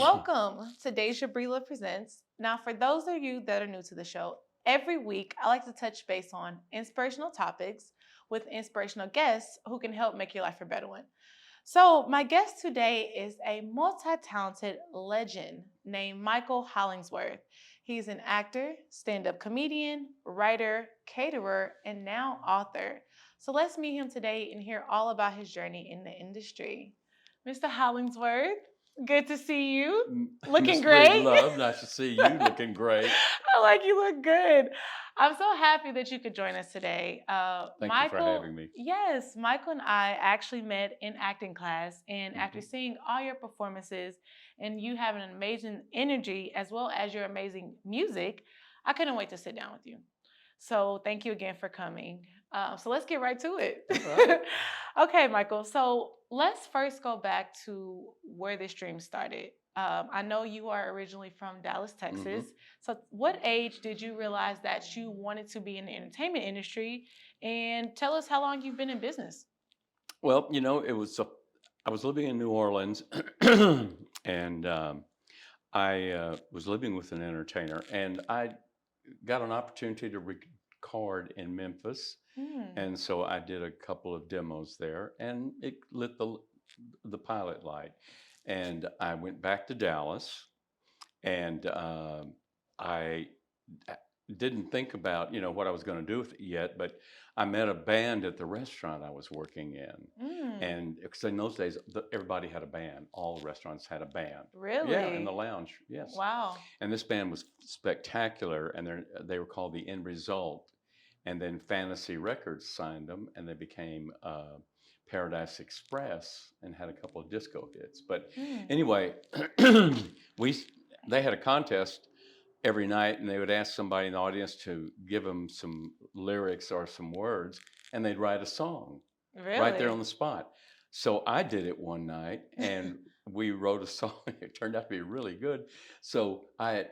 Welcome to Deja Brila Presents. Now, for those of you that are new to the show, every week I like to touch base on inspirational topics with inspirational guests who can help make your life a better one. So, my guest today is a multi talented legend named Michael Hollingsworth. He's an actor, stand up comedian, writer, caterer, and now author. So, let's meet him today and hear all about his journey in the industry. Mr. Hollingsworth, good to see you. Looking Miss great. Love, nice to see you. Looking great. I like you look good. I'm so happy that you could join us today. Thank you for Michael, having me. yes, Michael and I actually met in acting class, and after Mhm. seeing all your performances and you having an amazing energy as well as your amazing music, I couldn't wait to sit down with you. So thank you again for coming. So let's get right to it. All right. Okay, Michael. So let's first go back to where this dream started. I know you are originally from Dallas, Texas. Mhm. So, what age did you realize that you wanted to be in the entertainment industry? And tell us how long you've been in business. Well, I was living in New Orleans, and I was living with an entertainer, and I got an opportunity to record in Memphis, Hmm. and so I did a couple of demos there, and it lit the pilot light, and I went back to Dallas, and I didn't think about what I was going to do with it yet, but I met a band at the restaurant I was working in, Mm. and because in those days everybody had a band, all the restaurants had a band. Yeah, in the Really? lounge, yes. Wow. And this band was spectacular, and they were called the End Result, and then Fantasy Records signed them, and they became Paradise Express and had a couple of disco hits. But Mm. anyway, we they had a contest every night, and they would ask somebody in the audience to give them some lyrics or some words, and they'd write a song right there on Really? the spot. So I did it one night, and we wrote a song. It turned out to be really good. So I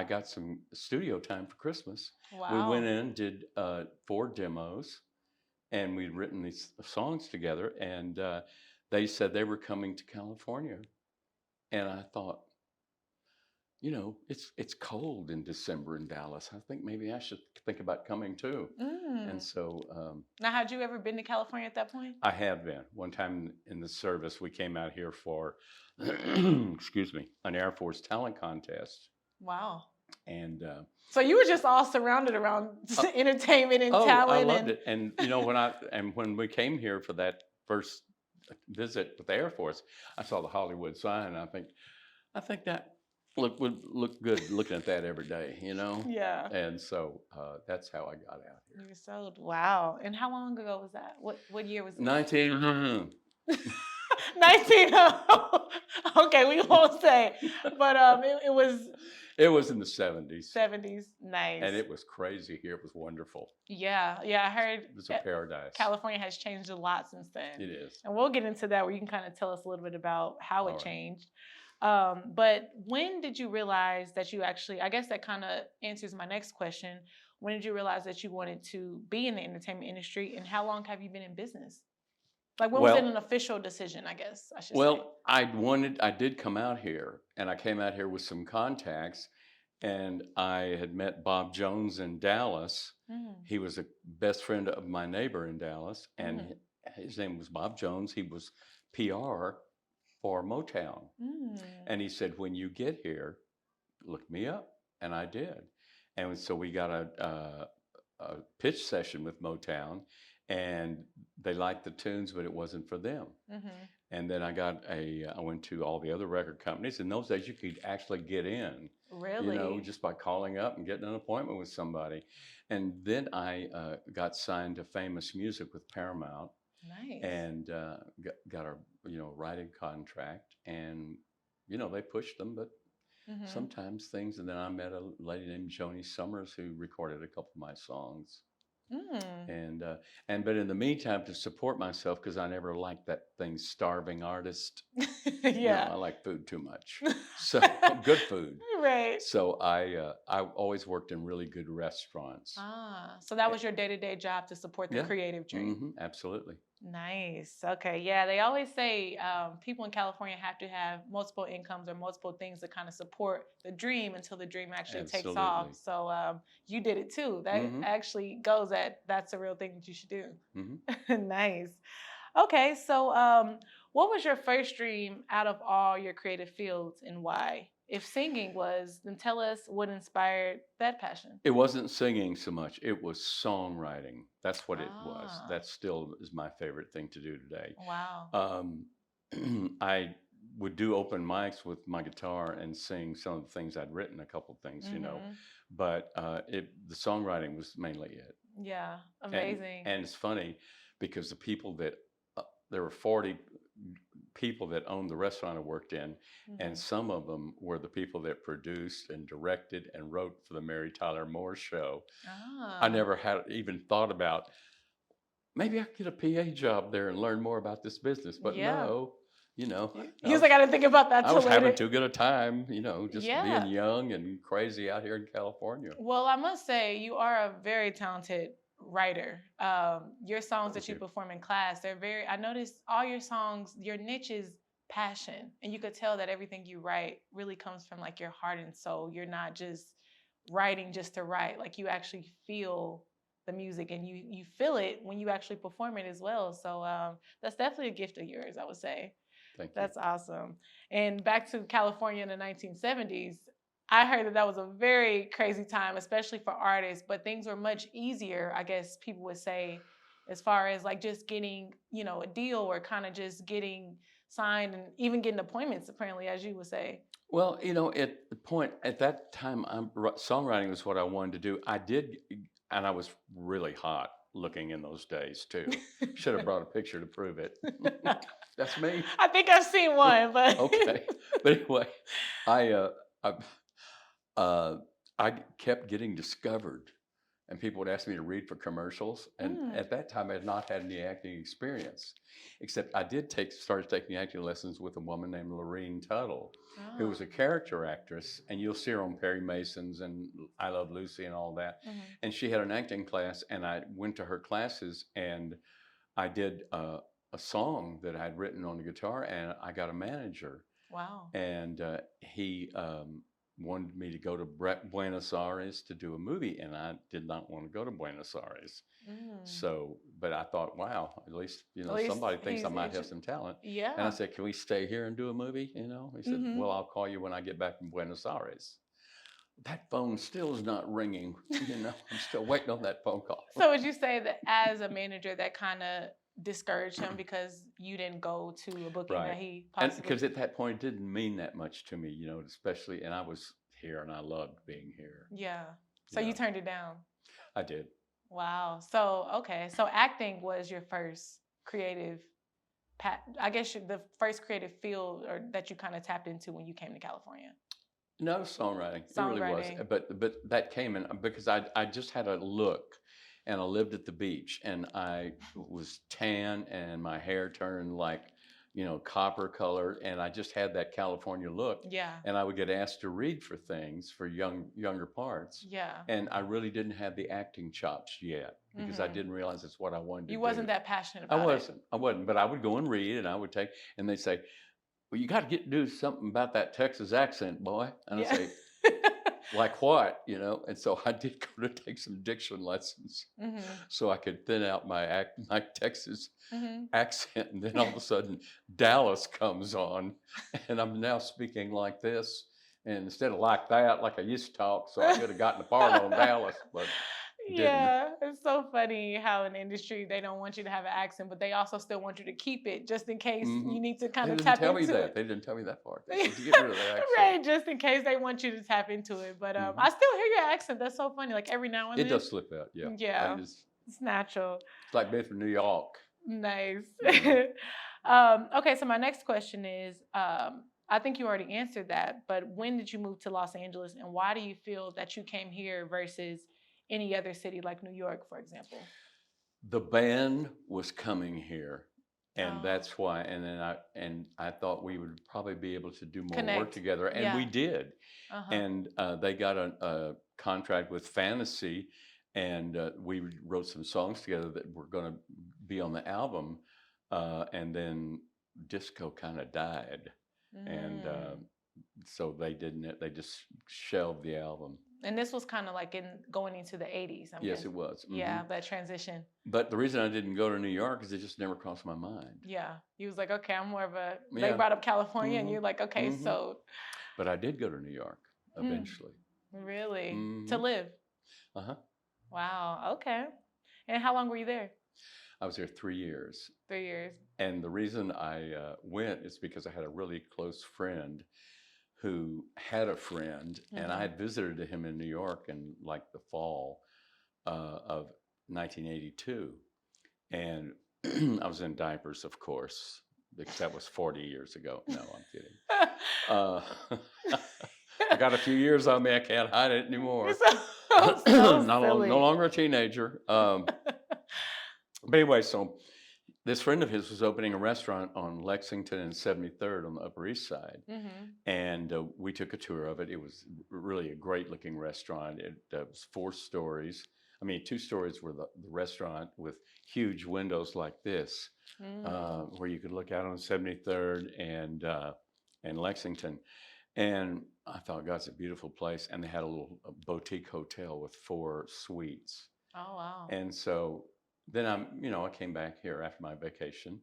got some studio time for Christmas. We went Wow. in, did 4 demos, and we'd written these songs together. And they said they were coming to California, and I thought, it's cold in December in Dallas. I think maybe I should think about coming too. And Mm. so Now, had you ever been to California at that point? I have been. One time in the service, we came out here for, excuse me, an Air Force talent contest. Wow. And So you were just all surrounded around entertainment and I talent loved and it. And when we came here for that first visit with the Air Force, I saw the Hollywood sign. And I think that would look good looking at that every day. yeah. And so that's how I got out here. You sold. Wow. And how long ago was that? What year was it? 19. 19. Okay, we won't say. But it was It was in the 70s. 70s. Nice. And it was crazy here. It was wonderful. Yeah, I heard It was a paradise. California has changed a lot since then. It is. And we'll get into that where you can kind of tell us a little bit about how it All right. changed. But when did you realize that you actually, I guess that kind of answers my next question. When did you realize that you wanted to be in the entertainment industry, and how long have you been in business? Like, when was it an official decision, I guess I should say? Well, I did come out here, and I came out here with some contacts, and I had met Bob Jones in Dallas. Mm. He was a best friend of my neighbor in Dallas, and his name was Bob Jones. He was PR for Motown. Mm. And he said, when you get here, look me up. And I did. And so we got a pitch session with Motown, and they liked the tunes, but it wasn't for them. Mm-hmm. And then I went to all the other record companies. In those days, you could actually get in, Really? just by calling up and getting an appointment with somebody. And then I got signed to Famous Music with Paramount. Nice. And got a writing contract, and they pushed them, but Mm-hmm. sometimes things. And then I met a lady named Joni Summers who recorded a couple of my songs. Mm. But in the meantime, to support myself, because I never liked that thing, starving artist. Yeah. I like food too much, so good food. Right. So I always worked in really good restaurants. So that was your day-to-day job to support the Yeah. creative dream. Absolutely. Nice. Okay. Yeah, they always say people in California have to have multiple incomes or multiple things to kind of support the dream until the dream actually takes off. Absolutely. So you did it too. That Hmm. actually goes at that's a real thing that you should do. Hmm. Nice. Okay. So what was your first dream out of all your creative fields and why? If singing was, then tell us what inspired that passion. It wasn't singing so much, it was songwriting. That's what it was. Ah, That still is my favorite thing to do today. wow. Um, I would do open mics with my guitar and sing some of the things I'd written, a couple things, Mm-hmm. but the songwriting was mainly it. Yeah, And amazing. and it's funny because the people that there were 40 people that owned the restaurant I worked in, and Mhm. some of them were the people that produced and directed and wrote for the Mary Tyler Moore Show. I Ah, never had even thought about maybe I could get a PA job there and learn more about this business, but yeah. no, you know, He was like, I didn't think about that I till was having later. too good a time, just being Yeah. young and crazy out here in California. Well, I must say, you are a very talented writer. Your songs that Thank you you. perform in class, they're very, I noticed all your songs, your niche is passion. And you could tell that everything you write really comes from like your heart and soul. You're not just writing just to write. Like you actually feel the music and you feel it when you actually perform it as well. So that's definitely a gift of yours, I would say. Thank you. That's awesome. And back to California in the 1970s, I heard that that was a very crazy time, especially for artists, but things were much easier, I guess people would say, as far as like just getting, a deal or kind of just getting signed and even getting appointments, apparently, as you would say. Well, at that time, songwriting was what I wanted to do. I did, and I was really hot looking in those days too. Should have brought a picture to prove it. That's me. I think I've seen one, but Okay, but anyway, I uh, I, I kept getting discovered, and people would ask me to read for commercials. And Mm. at that time, I had not had any acting experience, except I did started taking acting lessons with a woman named Lorene Tuttle, who was a character actress, and you'll see her on Perry Mason's and I Love Lucy and all that. Mhm. And she had an acting class, and I went to her classes, and I did a song that I'd written on the guitar, and I got a manager, Wow. and he wanted me to go to Buenos Aires to do a movie, and I did not want to go to Buenos Aires. Mm. So, but I thought, wow, at least At least somebody thinks I might have he's some talent. And yeah. I said, can we stay here and do a movie? He said, Mhm. well, I'll call you when I get back from Buenos Aires. That phone still is not ringing. I'm still waiting on that phone call. So would you say that as a manager that kind of discouraged him because you didn't go to a booking that Right. he And possibly because at that point it didn't mean that much to me, especially, and I was here and I loved being here. Yeah. So you Yeah, turned it down. I did. Wow. So okay. So acting was your first creative I guess the first creative field or that you kind of tapped into when you came to California. No, songwriting. It really was. Songwriting. But that came in because I just had a look, and I lived at the beach, and I was tan, and my hair turned like, copper colored, and I just had that California look, Yeah. and I would get asked to read for things for younger parts, Yeah. and I really didn't have the acting chops yet because I Mhm. didn't realize it's what I wanted to You do. wasn't that passionate I about it. wasn't, but I would go and read, and I would take, and they'd say, well, you got to do something about that Texas accent, boy. And I Yeah. say, like what? And so I did go to take some diction lessons Mhm. so I could thin out my Texas Mhm. accent. And then all of a sudden, Dallas comes on, and I'm now speaking like this. And instead of like that, like I used to talk, so I could have gotten a part on Dallas, but didn't. Yeah, it's so funny how in the industry they don't want you to have an accent, but they also still want you to keep it just in case you need to kind They of didn't tap tell me into that. it. They didn't tell me that part. They said, you get rid of that accent. Right, just in case they want you to tap into it. But Mhm. I still hear your accent. That's so funny. Like every now and It then. does slip out, yeah. Yeah, it's natural. It's like being from New York. Nice. Yeah. Okay, so my next question is, I think you already answered that, but when did you move to Los Angeles, and why do you feel that you came here versus any other city like New York, for example? The band was coming here, and Oh. that's why. And then I thought we would probably be able to do more work Connect. together, and we Yeah. did. Uh-huh. And they got a contract with Fantasy, and we wrote some songs together that were going to be on the album. and then disco kind of died, and Mm. so they didn't. They just shelved the album. And this was kind of like going into the 80s, I'm Yes, guessing. it was. Yeah, that transition. But the reason I didn't go to New York is it just never crossed my mind. Yeah. He was like, okay, I'm more of a, they Yeah. brought up California and you're like, okay, so. But I did go to New York eventually. Really? To live? Uh-huh. Wow. Okay. And how long were you there? I was there 3 years. 3 years. And the reason I went is because I had a really close friend who had a friend, and I had visited him in New York in like the fall of 1982. And I was in diapers, of course, because that was 40 years ago. No, I'm kidding. I got a few years on me. I can't hide it anymore. No longer a teenager. But anyway, so this friend of his was opening a restaurant on Lexington and 73rd on the Upper East Side. And we took a tour of it. It was really a great looking restaurant. It was 4 stories. I mean, 2 stories were the restaurant with huge windows like this, where you could look out on 73rd and Lexington. And I thought, God, it's a beautiful place. And they had a little boutique hotel with 4 suites. Oh, wow. And so then I came back here after my vacation,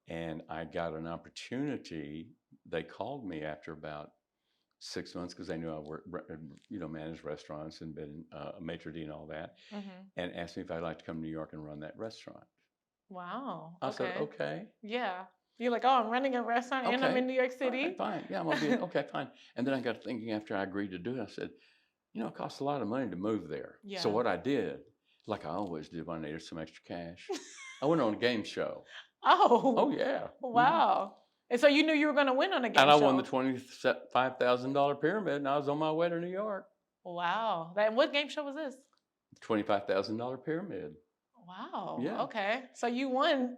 and I got an opportunity. They called me after about 6 months because they knew I managed restaurants and been a maitre d' and all that, and asked me if I'd like to come to New York and run that restaurant. Wow. I said, okay. Yeah. You're like, oh, I'm running a restaurant and I'm in New York City. Right, fine. Yeah, I'm going to be, okay, fine. And then I got thinking after I agreed to do it, I said, it costs a lot of money to move there. Yeah. So what I did, like I always do when I needed some extra cash, I went on a game show. Oh, yeah. Wow. And so you knew you were going to win on a game show. And I won the $25,000 pyramid, and I was on my way to New York. Wow. What game show was this? $25,000 pyramid. Wow. Yeah. Okay. So you won.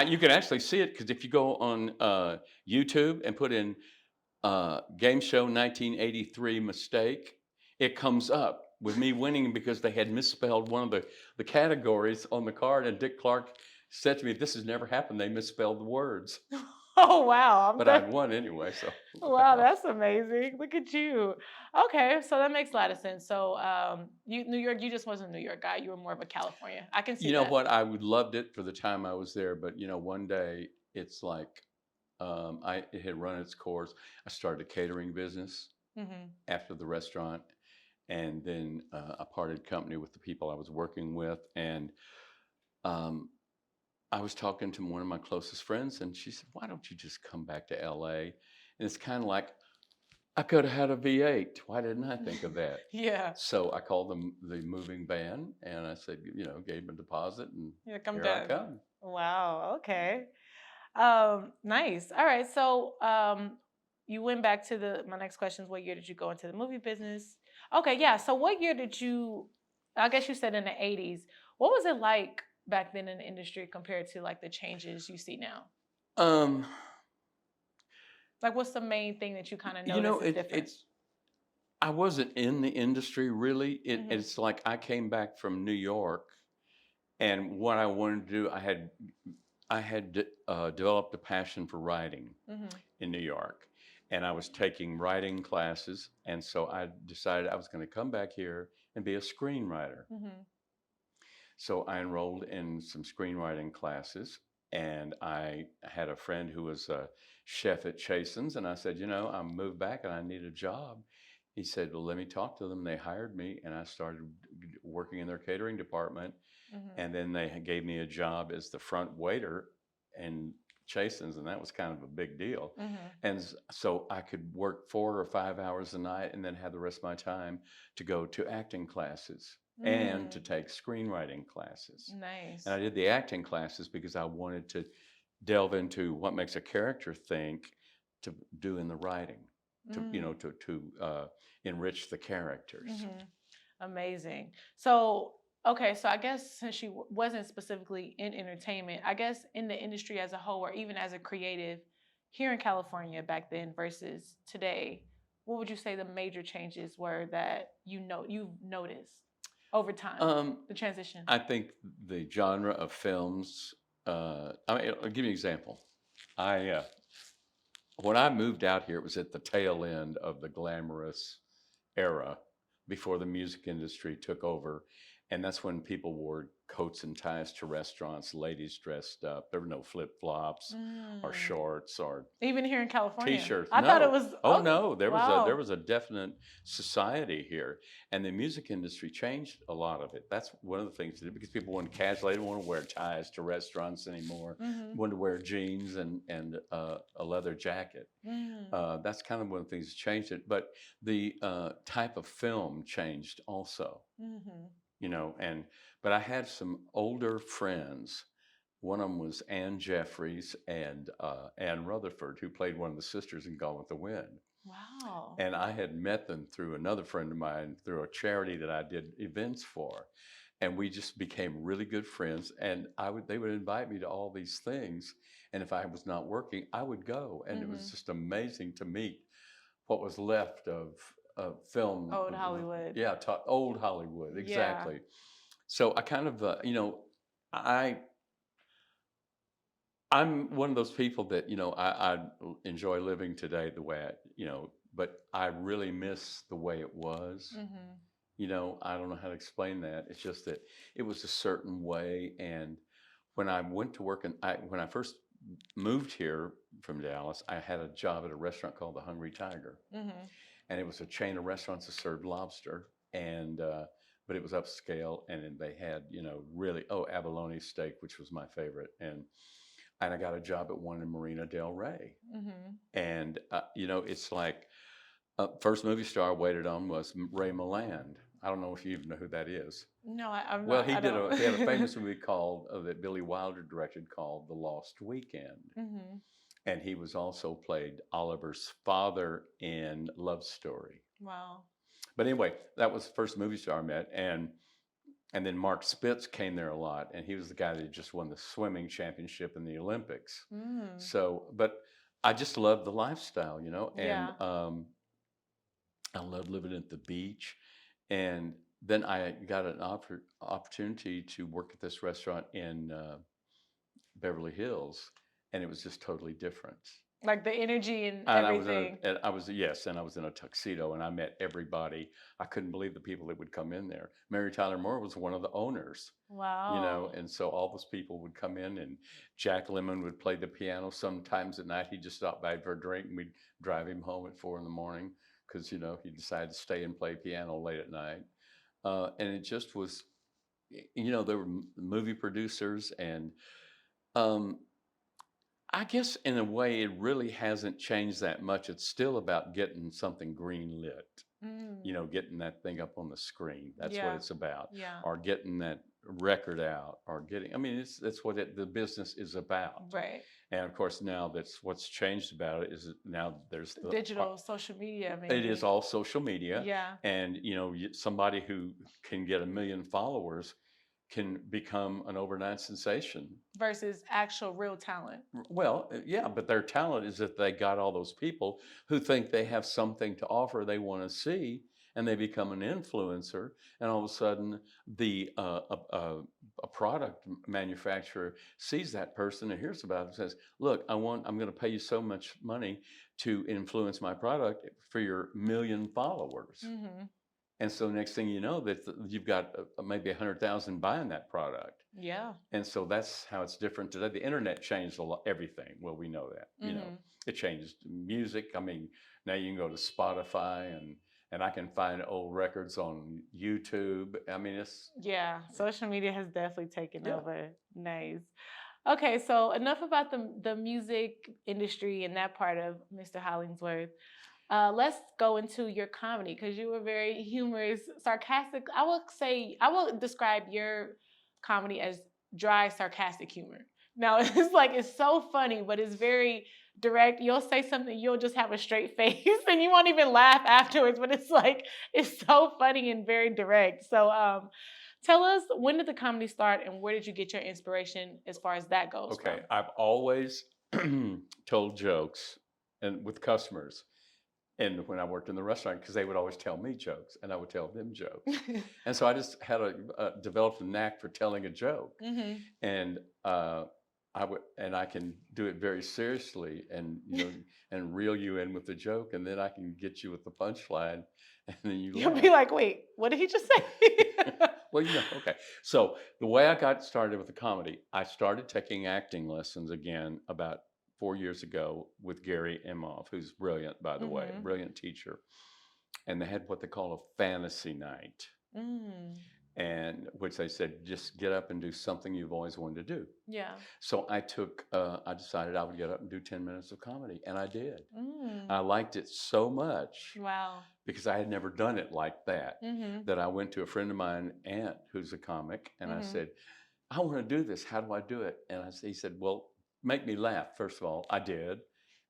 You can actually see it because if you go on YouTube and put in game show 1983 mistake, it comes up with me winning because they had misspelled one of the categories on the card, and Dick Clark said to me, "This has never happened. They misspelled the words." Oh, wow. But I'd won anyway, so. Wow, that's amazing. Look at you. Okay, so that makes a lot of sense. So New York, you just wasn't a New York guy. You were more of a California. I can see that. You know what? I loved it for the time I was there, but, one day it's like it had run its course. I started a catering business after the restaurant, and then I parted company with the people I was working with, and I was talking to one of my closest friends, and she said, "Why don't you just come back to LA?" And it's kind of like, I could have had a V8. Why didn't I think of that? Yeah. So I called the moving van, and I said, gave them a deposit, and here I come. Wow. Okay. Nice. All right. So you went back to my next question is, what year did you go into the movie business? Okay. Yeah. So what year did I guess you said in the 80s. What was it like back then in the industry compared to like the changes you see now? Like, what's the main thing that you kind of notice is different? I wasn't in the industry really. It's like I came back from New York, and what I wanted to do, I had developed a passion for writing in New York, and I was taking writing classes, and so I decided I was going to come back here and be a screenwriter. So I enrolled in some screenwriting classes, and I had a friend who was a chef at Chasen's, and I said, I moved back and I need a job. He said, well, let me talk to them. They hired me, and I started working in their catering department, and then they gave me a job as the front waiter in Chasen's, and that was kind of a big deal. And so I could work 4 or 5 hours a night and then have the rest of my time to go to acting classes. And to take screenwriting classes. Nice. And I did the acting classes because I wanted to delve into what makes a character think to do in the writing, to enrich the characters. Amazing. So, okay, so I guess since she wasn't specifically in entertainment, I guess in the industry as a whole, or even as a creative here in California back then versus today, what would you say the major changes were that you've noticed over time, the transition? I think the genre of films I'll give you an example. I when I moved out here, it was at the tail end of the glamorous era before the music industry took over. And that's when people wore coats and ties to restaurants, ladies dressed up. There were no flip flops or Mm. shorts or Even here in California, t-shirts. I thought it No. was. Oh Oh, no, there wow. was a definite society here, and the music industry changed a lot of it. That's one of the things that because people want casual, they don't want to wear ties to restaurants anymore. Mm-hmm. Want to wear jeans and a leather jacket. Mm. That's kind of one of the things that changed it. But the type of film changed also, Mm-hmm. you know. And but I had some older friends. One of them was Ann Jeffries and Ann Rutherford, who played one of the sisters in Gone with the Wind. Wow. And I had met them through another friend of mine through a charity that I did events for. And we just became really good friends. And they would invite me to all these things. And if I was not working, I would go. And it Mm-hmm. was just amazing to meet what was left of film. Old Hollywood. Yeah, old Hollywood, Yeah. exactly. So I kind of, I I'm one of those people that, I enjoy living today the way but I really miss the way it was. Mm-hmm. I don't know how to explain that. It's just that it was a certain way. And when I went to work when I first moved here from Dallas, I had a job at a restaurant called the Hungry Tiger. Mm-hmm. And it was a chain of restaurants that served lobster. And, but it was upscale. And then they had, really, abalone steak, which was my favorite. And I got a job at one in Marina Del Rey. Mm-hmm. And, it's like first movie star I waited on was Ray Milland. I don't know if you even know who that is. No, I'm Well, not. I don't. he had a famous movie called that Billy Wilder directed called The Lost Weekend. Mm-hmm. And he was also played Oliver's father in Love Story. Wow. But anyway, that was the first movie star I met. And then Mark Spitz came there a lot, and he was the guy that just won the swimming championship in the Olympics. Mm. So, but I just loved the lifestyle, and Yeah. I loved living at the beach. And then I got an opportunity to work at this restaurant in Beverly Hills, and it was just totally different. Like the energy and And everything. I was in a tuxedo, and I met everybody. I couldn't believe the people that would come in there. Mary Tyler Moore was one of the owners, Wow. and so all those people would come in, and Jack Lemmon would play the piano. Sometimes at night, he'd just stop by for a drink, and we'd drive him home at 4 a.m. because he decided to stay and play piano late at night. And it just was, there were movie producers, and I guess in a way it really hasn't changed that much. It's still about getting something green lit, Mm. getting that thing up on the screen. That's what Yeah. it's about. Yeah. Or getting that record that's what the business is about. Right. And of course, now that's what's changed about it is that now there's the Digital, social media, it maybe. is all social media. Yeah. And, somebody who can get 1 million followers can become an overnight sensation. Versus actual real talent. Well, yeah, but their talent is that they got all those people who think they have something to offer they want to see, and they become an influencer, and all of a sudden a product manufacturer sees that person and hears about it and says, look, I'm going to pay you so much money to influence my product for your 1 million followers. Mm-hmm. And so next thing you know, that you've got maybe 100,000 buying that product. Yeah. And so that's how it's different today. The internet changed everything. Well, we know that. Mm-hmm. It changed music. I mean, now you can go to Spotify and I can find old records on YouTube. I mean, it's Social media has definitely taken over. Nice. Okay, so enough about the music industry and that part of Mr. Hollingsworth. Let's go into your comedy because you were very humorous, sarcastic. I will describe your comedy as dry, sarcastic humor. Now it's so funny, but it's very direct. You'll say something, you'll just have a straight face, and you won't even laugh afterwards. But it's so funny and very direct. So, tell us, when did the comedy start, and where did you get your inspiration as far as that goes? Okay, I've always told jokes and with customers. And when I worked in the restaurant, because they would always tell me jokes, and I would tell them jokes. And so I just had developed a knack for telling a joke. Mm-hmm. And I can do it very seriously, and and reel you in with the joke, and then I can get you with the punchline, and then you You'll laugh. be like, wait, what did he just say? Well, okay. So the way I got started with the comedy, I started taking acting lessons again about 4 years ago with Gary Imhoff, who's brilliant, by the way, Mhm. brilliant teacher. And they had what they call a fantasy night, Mm. and which they said, just get up and do something you've always wanted to do. Yeah. So I decided I would get up and do 10 minutes of comedy, and I did. Mm. I liked it so much Wow. because I had never done it like that, Mm-hmm. that I went to a friend of mine, Aunt, who's a comic, and I Mm-hmm. said, I want to do this. How do I do it? And he said, well, make me laugh. First of all, I did.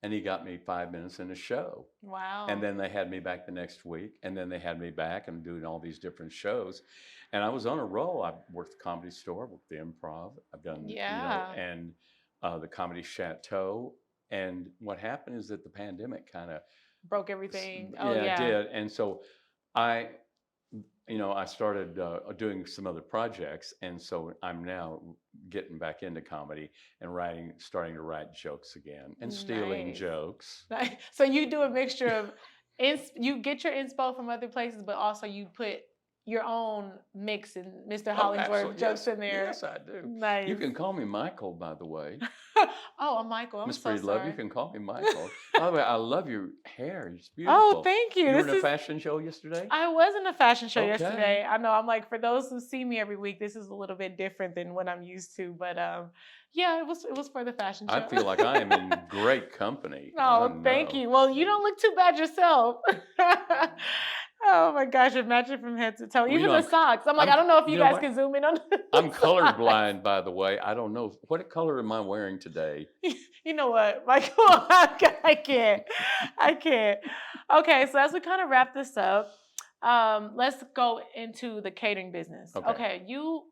And he got me 5 minutes in a show. Wow. And then they had me back the next week. And then they had me back and doing all these different shows. And I was on a roll. I worked at the Comedy Store, worked the Improv. I've done, and the Comedy Chateau. And what happened is that the pandemic kind of broke everything. It did. And so I started doing some other projects, and so I'm now getting back into comedy and starting to write jokes again, and stealing jokes. So you do a mixture of, you get your inspo from other places, but also you put your own mix and Mr. Hollingsworth jokes in there. Yes, I do. Nice. You can call me Michael, by the way. Oh, I'm Michael. I'm Miss so Breedlove, sorry. you can call me Michael. By the way, I love your hair. It's beautiful. Oh, thank you. You were in a fashion show yesterday? I was in a fashion show yesterday. I know. I'm like, for those who see me every week, this is a little bit different than what I'm used to. But yeah, it was for the fashion show. I feel like I am in great company. Oh, thank you. Well, you don't look too bad yourself. Oh my gosh, imagine from head to toe. Even the socks. I'm like, I don't know if you guys can zoom in on I'm colorblind, by the way. I don't know. What color am I wearing today? You know what, Michael? I can't. Okay, so as we kind of wrap this up, let's go into the catering business. Okay, you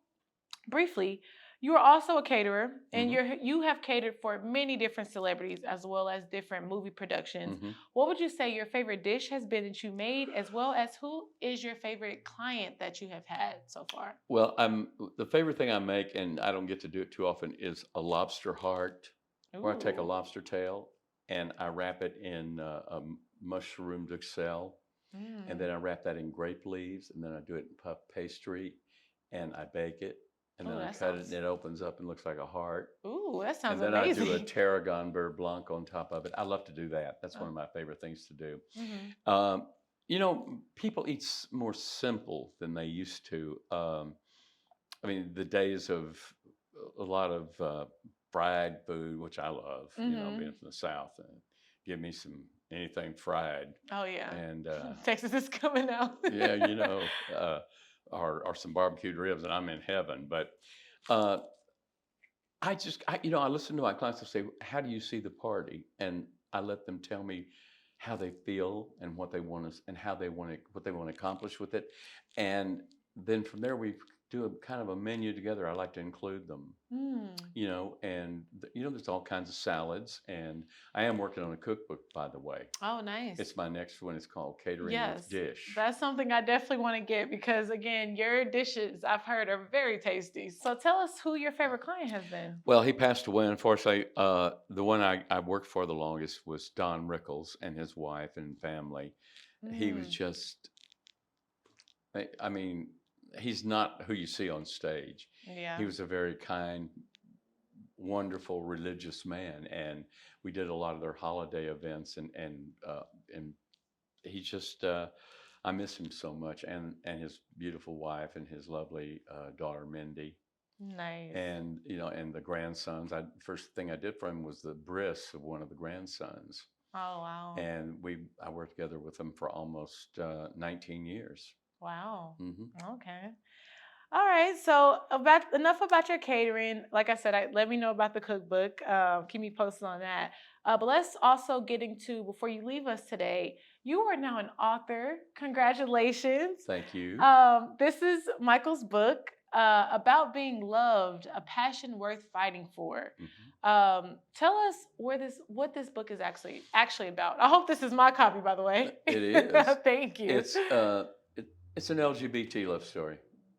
are also a caterer, and you have catered for many different celebrities as well as different movie productions. What would you say your favorite dish has been that you made, as well as who is your favorite client that you have had so far? Well, the favorite thing I make, and I don't get to do it too often, is a lobster heart, where I take a lobster tail and I wrap it in a mushroom duxelle, and then I wrap that in grape leaves, and then I do it in puff pastry, and I bake it. And then I cut it, and it opens up and looks like a heart. Ooh, that sounds amazing. amazing. And then I do a tarragon beurre blanc on top of it. I love to do that. That's one of my favorite things to do. People eat more simple than they used to. I mean, the days of a lot of fried food, which I love, being from the South, and give me anything fried. Oh, yeah. And Texas is coming out. Yeah, or some barbecued ribs, and I'm in heaven. But I listen to my clients and say, how do you see the party? And I let them tell me how they feel and what they want to, and what they want to accomplish with it. And then from there, we do a kind of a menu together. I like to include them, there's all kinds of salads, and I am working on a cookbook, by the way. Oh, nice. It's my next one. It's called Catering with Dish. That's something I definitely want to get, because again, your dishes I've heard are very tasty. So tell us who your favorite client has been. Well, he passed away, unfortunately. The one I worked for the longest was Don Rickles and his wife and family. He was just, I mean, he's not who you see on stage. Yeah. He was a very kind, wonderful religious man, and we did a lot of their holiday events, and he just I miss him so much, and his beautiful wife and his lovely daughter Mindy. Nice. And and the grandsons. First thing I did for him was the bris of one of the grandsons. Oh, wow. And I worked together with him for almost 19 years. Wow. Okay. All right. So enough about your catering. Like I said, let me know about the cookbook. Keep me posted on that. But let's also get into, before you leave us today, you are now an author. Congratulations. Thank you. This is Michael's book about being loved, a passion worth fighting for. Tell us what this book is actually about. I hope this is my copy, by the way. It is. Thank you. It's an LGBT love story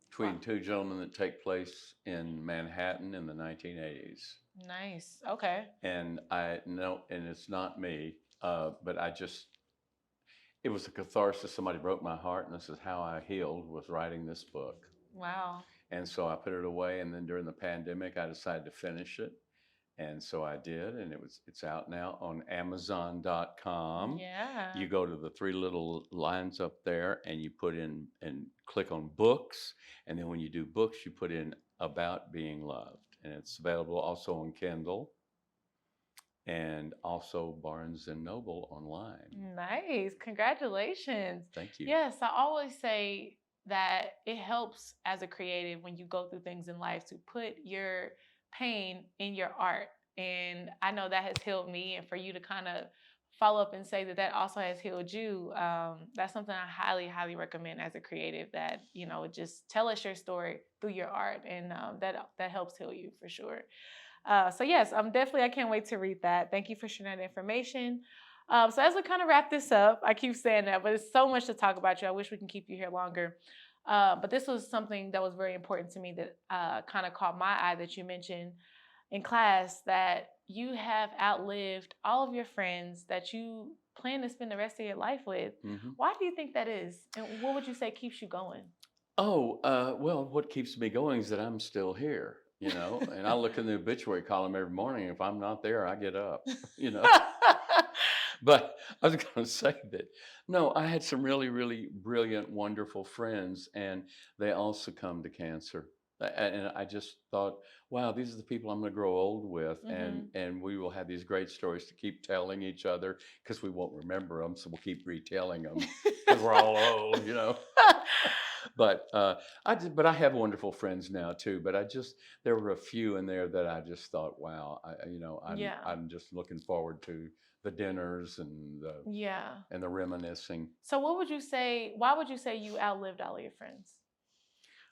between two gentlemen that take place in Manhattan in the 1980s. Nice. Okay. And I know, and it's not me, but it was a catharsis. Somebody broke my heart, and this is how I healed, was writing this book. Wow. And so I put it away, and then during the pandemic, I decided to finish it. And so I did, and it's out now on Amazon.com. Yeah. You go to the three little lines up there, and you put in and click on books, and then when you do books, you put in About Being Loved, and it's available also on Kindle and also Barnes and Noble online. Nice. Congratulations. Thank you. Yes, I always say that it helps as a creative when you go through things in life to put your pain in your art. And I know that has healed me. And for you to kind of follow up and say that that also has healed you, that's something I highly, highly recommend as a creative, that, just tell us your story through your art. And that helps heal you for sure. So yes, I can't wait to read that. Thank you for sharing that information. So as we kind of wrap this up, I keep saying that, but it's so much to talk about you. I wish we can keep you here longer. But this was something that was very important to me that kind of caught my eye, that you mentioned in class, that you have outlived all of your friends that you plan to spend the rest of your life with. Mm-hmm. Why do you think that is? And what would you say keeps you going? Oh, well, what keeps me going is that I'm still here. And I look in the obituary column every morning. If I'm not there, I get up, But I was going to say that, no, I had some really, really brilliant, wonderful friends, and they all succumbed to cancer. And I just thought, wow, these are the people I'm going to grow old with, and we will have these great stories to keep telling each other, because we won't remember them, so we'll keep retelling them because we're all old. But I have wonderful friends now too. But there were a few in there that I just thought, wow, I'm just looking forward to the dinners and the reminiscing. So why would you say you outlived all of your friends?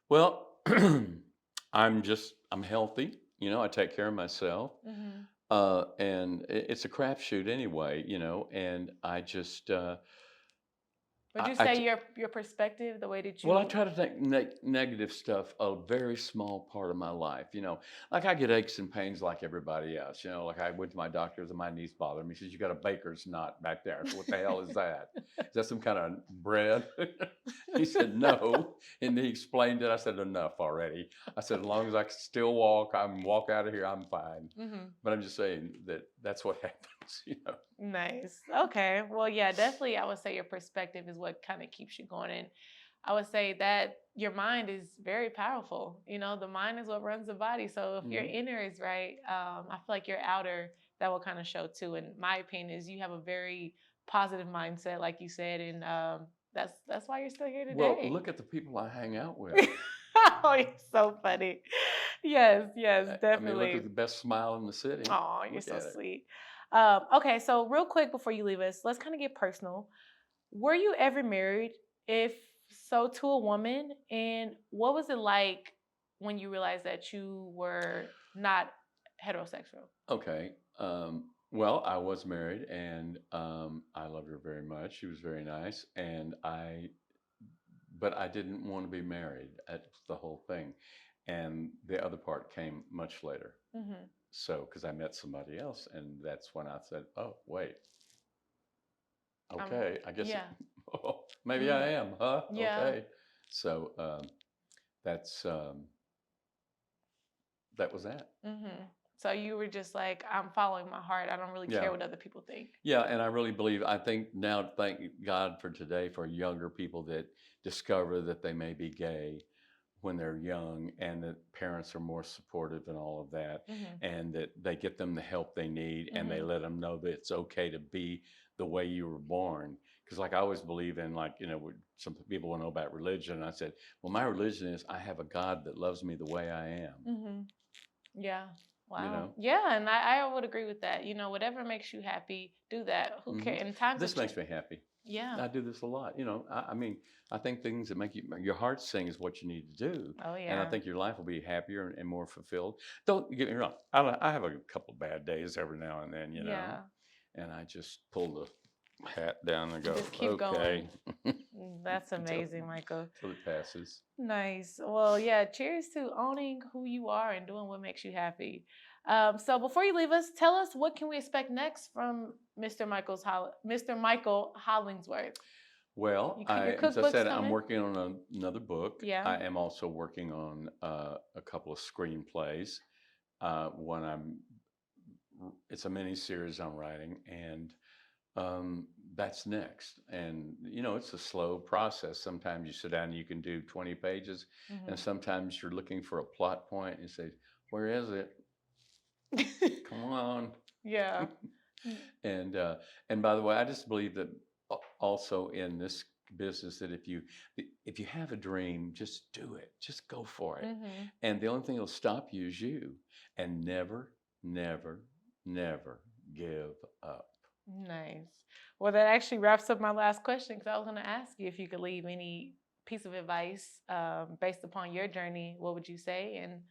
Well, I'm healthy. I take care of myself. And it's a crapshoot anyway, and I just. Would you say your perspective, the way that you... Well, I try to think negative stuff a very small part of my life. Like I get aches and pains like everybody else. Like I went to my doctor and my niece bothered me. She says, "You got a baker's knot back there." I said, "What the hell is that? Is that some kind of bread?" He said, "No." And he explained it. I said, "Enough already." I said, "As long as I can still walk, I can walk out of here, I'm fine." But I'm just saying that's what happens. Nice. Okay. Well, yeah, definitely I would say your perspective is what kind of keeps you going. And I would say that your mind is very powerful. The mind is what runs the body. So if your inner is right, I feel like your outer, that will kind of show too. And my opinion is you have a very positive mindset, like you said. And that's why you're still here today. Well, look at the people I hang out with. Oh, you're so funny. Yes, definitely. Look at the best smile in the city. Oh, you're so sweet. Okay, so real quick before you leave us, let's kind of get personal. Were you ever married? If so, to a woman? And what was it like when you realized that you were not heterosexual? Okay. Well, I was married, and I loved her very much. She was very nice, but I didn't want to be married. That's the whole thing. And the other part came much later. So, because I met somebody else, and that's when I said, "Oh, wait. Okay, I guess maybe I am, huh? Yeah. Okay." So that was that. So you were just like, I'm following my heart. I don't really care what other people think. Yeah, and I think now, thank God for today, for younger people that discover that they may be gay when they're young, and that parents are more supportive and all of that, and that they get them the help they need, and they let them know that it's okay to be the way you were born. Because like I always believe in, some people want to know about religion, and I said, well, my religion is I have a God that loves me the way I am. Yeah. Wow. Yeah, and I would agree with that. Whatever makes you happy, do that. Who cares? In times this makes me happy. Yeah. I do this a lot. I think things that make your heart sing is what you need to do. Oh, yeah. And I think your life will be happier and more fulfilled. Don't get me wrong. I have a couple bad days every now and then, Yeah. And I just pull the hat down and go, just keep okay. Going. That's amazing, Michael. Until it passes. Nice. Well, yeah, cheers to owning who you are and doing what makes you happy. So before you leave us, tell us what can we expect next from Mr. Michael Hollingsworth. Well, Your as I cookbook's said, I'm coming? working on another book. Yeah. I am also working on a couple of screenplays. One it's a mini series I'm writing, and that's next. And it's a slow process. Sometimes you sit down and you can do 20 pages, and sometimes you're looking for a plot point and you say, "Where is it? Come on." Yeah. And by the way, I just believe that also in this business that if you have a dream, just do it. Just go for it. And the only thing that'll stop you is you. And never, never, never give up. Nice. Well, that actually wraps up my last question, because I was going to ask you if you could leave any piece of advice based upon your journey. What would you say? And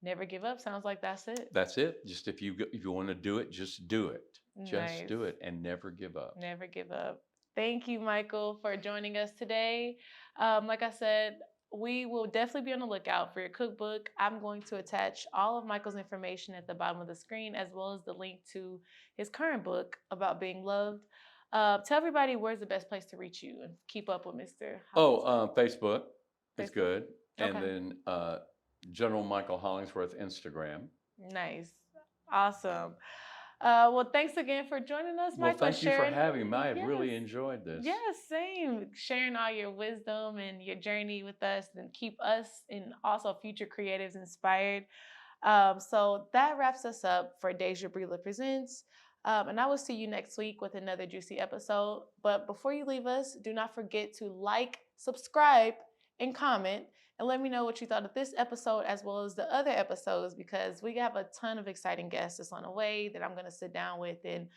never give up. Sounds like that's it. That's it. Just if you want to do it, just do it. Just Nice. do it and never give up. Never give up. Thank you, Michael, for joining us today. Like I said, we will definitely be on the lookout for your cookbook. I'm going to attach all of Michael's information at the bottom of the screen, as well as the link to his current book, About Being Loved. Tell everybody where's the best place to reach you and keep up with Mr. Hollingsworth. Facebook is good. Okay. And then General Michael Hollingsworth Instagram. Nice. Awesome. Well, thanks again for joining us, Michael. Well, thank you for having me. I've really enjoyed this. Yes, same. Sharing all your wisdom and your journey with us, and keep us and also future creatives inspired. So that wraps us up for Deja Brila Presents. And I will see you next week with another juicy episode. But before you leave us, do not forget to like, subscribe, and comment. And let me know what you thought of this episode as well as the other episodes, because we have a ton of exciting guests that's on the way that I'm going to sit down with, and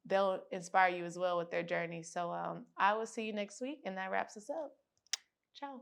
they'll inspire you as well with their journey. So I will see you next week, and that wraps us up. Ciao.